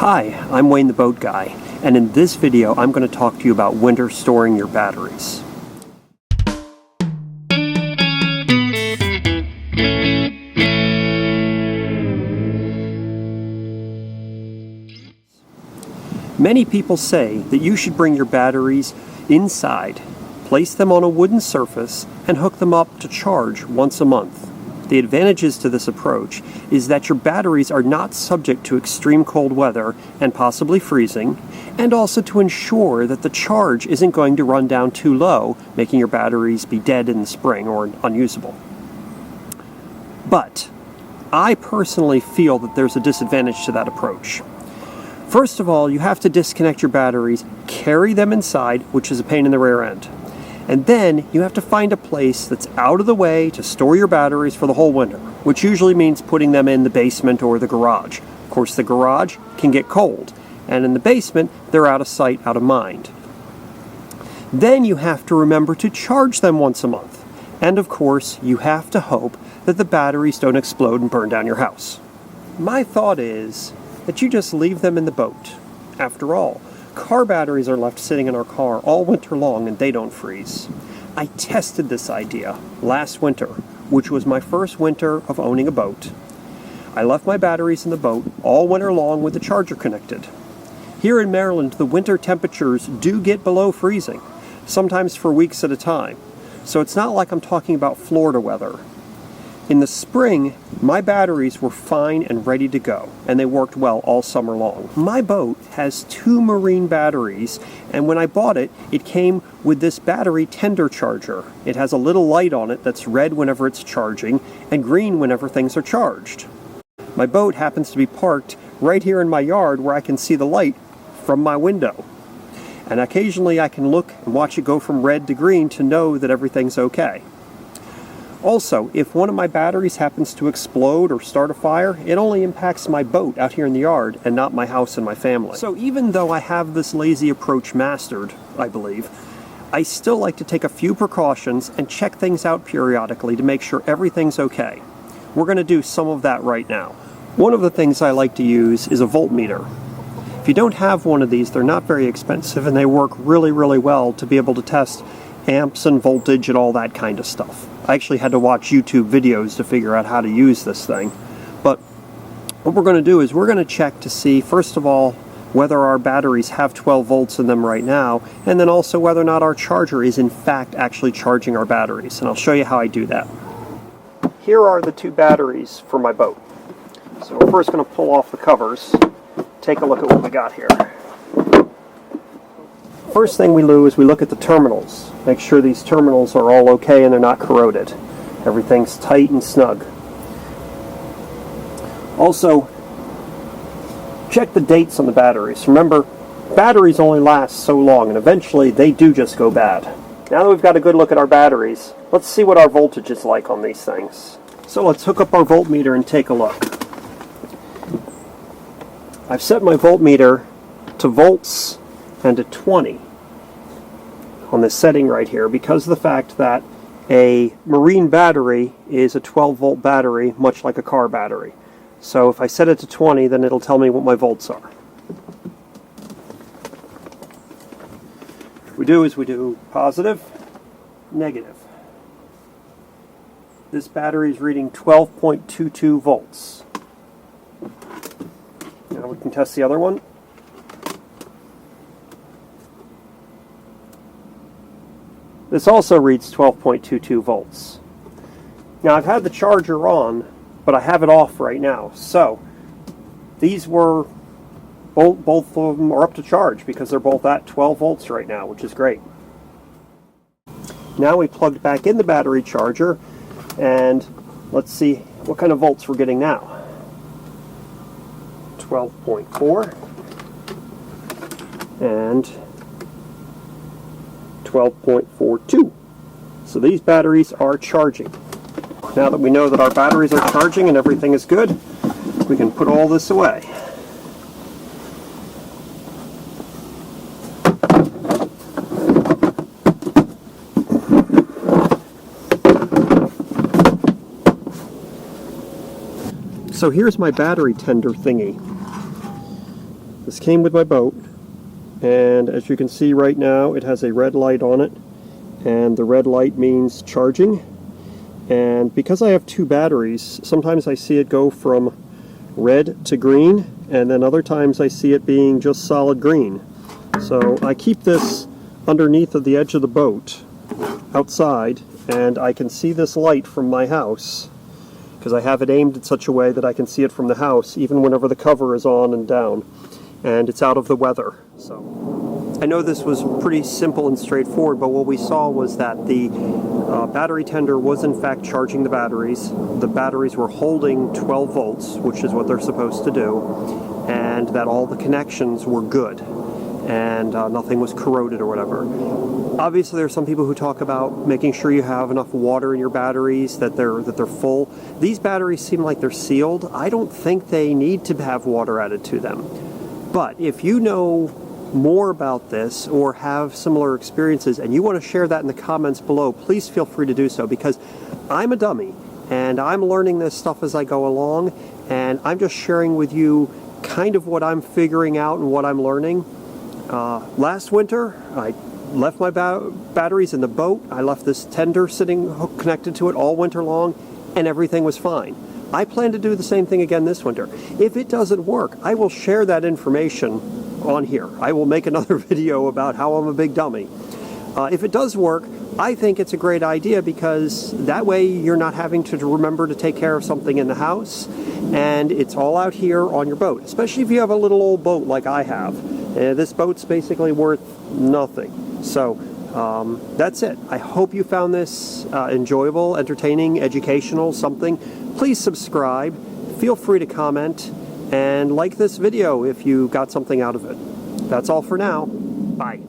Hi, I'm Wayne the Boat Guy, and in this video I'm going to talk to you about winter storing your batteries. Many people say that you should bring your batteries inside, place them on a wooden surface, and hook them up to charge once a month. The advantages to this approach is that your batteries are not subject to extreme cold weather and possibly freezing, and also to ensure that the charge isn't going to run down too low, making your batteries be dead in the spring or unusable. But I personally feel that there's a disadvantage to that approach. First of all, you have to disconnect your batteries, carry them inside, which is a pain in the rear end. And then you have to find a place that's out of the way to store your batteries for the whole winter, which usually means putting them in the basement or the garage. Of course, the garage can get cold, and in the basement, they're out of sight, out of mind. Then you have to remember to charge them once a month. And of course, you have to hope that the batteries don't explode and burn down your house. My thought is that you just leave them in the boat. After all, car batteries are left sitting in our car all winter long and they don't freeze. I tested this idea last winter, which was my first winter of owning a boat. I left my batteries in the boat all winter long with the charger connected. Here in Maryland, the winter temperatures do get below freezing, sometimes for weeks at a time. So it's not like I'm talking about Florida weather. In the spring, my batteries were fine and ready to go, and they worked well all summer long. My boat has 2 marine batteries, and when I bought it, it came with this battery tender charger. It has a little light on it that's red whenever it's charging, and green whenever things are charged. My boat happens to be parked right here in my yard where I can see the light from my window. And occasionally I can look and watch it go from red to green to know that everything's okay. Also, if one of my batteries happens to explode or start a fire, it only impacts my boat out here in the yard and not my house and my family. So even though I have this lazy approach mastered, I believe, I still like to take a few precautions and check things out periodically to make sure everything's okay. We're going to do some of that right now. One of the things I like to use is a voltmeter. If you don't have one of these, they're not very expensive and they work really, really well to be able to test amps and voltage and all that kind of stuff. I actually had to watch YouTube videos to figure out how to use this thing. But what we're going to do is we're going to check to see, first of all, whether our batteries have 12 volts in them right now, and then also whether or not our charger is in fact actually charging our batteries. And I'll show you how I do that. Here are the 2 batteries for my boat. So we're first going to pull off the covers, take a look at what we got here. First thing we do is we look at the terminals. Make sure these terminals are all okay and they're not corroded. Everything's tight and snug. Also, check the dates on the batteries. Remember, batteries only last so long and eventually they do just go bad. Now that we've got a good look at our batteries, let's see what our voltage is like on these things. So let's hook up our voltmeter and take a look. I've set my voltmeter to volts and to 20 on this setting right here because of the fact that a marine battery is a 12 volt battery, much like a car battery. So if I set it to 20, then it'll tell me what my volts are. What we do is we do positive, negative. This battery is reading 12.22 volts. Now we can test the other one. This also reads 12.22 volts. Now I've had the charger on, but I have it off right now. So these were, both of them are up to charge because they're both at 12 volts right now, which is great. Now we plugged back in the battery charger and let's see what kind of volts we're getting now. 12.4 and 12.42. So these batteries are charging. Now that we know that our batteries are charging and everything is good, we can put all this away. So here's my battery tender thingy. This came with my boat, and as you can see right now, it has a red light on it, and the red light means charging. And because I have 2 batteries, sometimes I see it go from red to green, and then other times I see it being just solid green. So I keep this underneath of the edge of the boat outside, and I can see this light from my house because I have it aimed in such a way that I can see it from the house even whenever the cover is on and down and it's out of the weather. So I know this was pretty simple and straightforward, but what we saw was that the battery tender was in fact charging the batteries. The batteries were holding 12 volts, which is what they're supposed to do, and that all the connections were good and nothing was corroded or whatever. Obviously, there are some people who talk about making sure you have enough water in your batteries, that they're full. These batteries seem like they're sealed. I don't think they need to have water added to them. But if you know more about this or have similar experiences and you want to share that in the comments below, please feel free to do so, because I'm a dummy and I'm learning this stuff as I go along, and I'm just sharing with you kind of what I'm figuring out and what I'm learning. Last winter, I left my batteries in the boat. I left this tender sitting connected to it all winter long, and everything was fine. I plan to do the same thing again this winter. If it doesn't work, I will share that information on here. I will make another video about how I'm a big dummy. If it does work, I think it's a great idea, because that way you're not having to remember to take care of something in the house, and it's all out here on your boat, especially if you have a little old boat like I have. This boat's basically worth nothing. So that's it. I hope you found this enjoyable, entertaining, educational, something. Please subscribe, feel free to comment, and like this video if you got something out of it. That's all for now. Bye.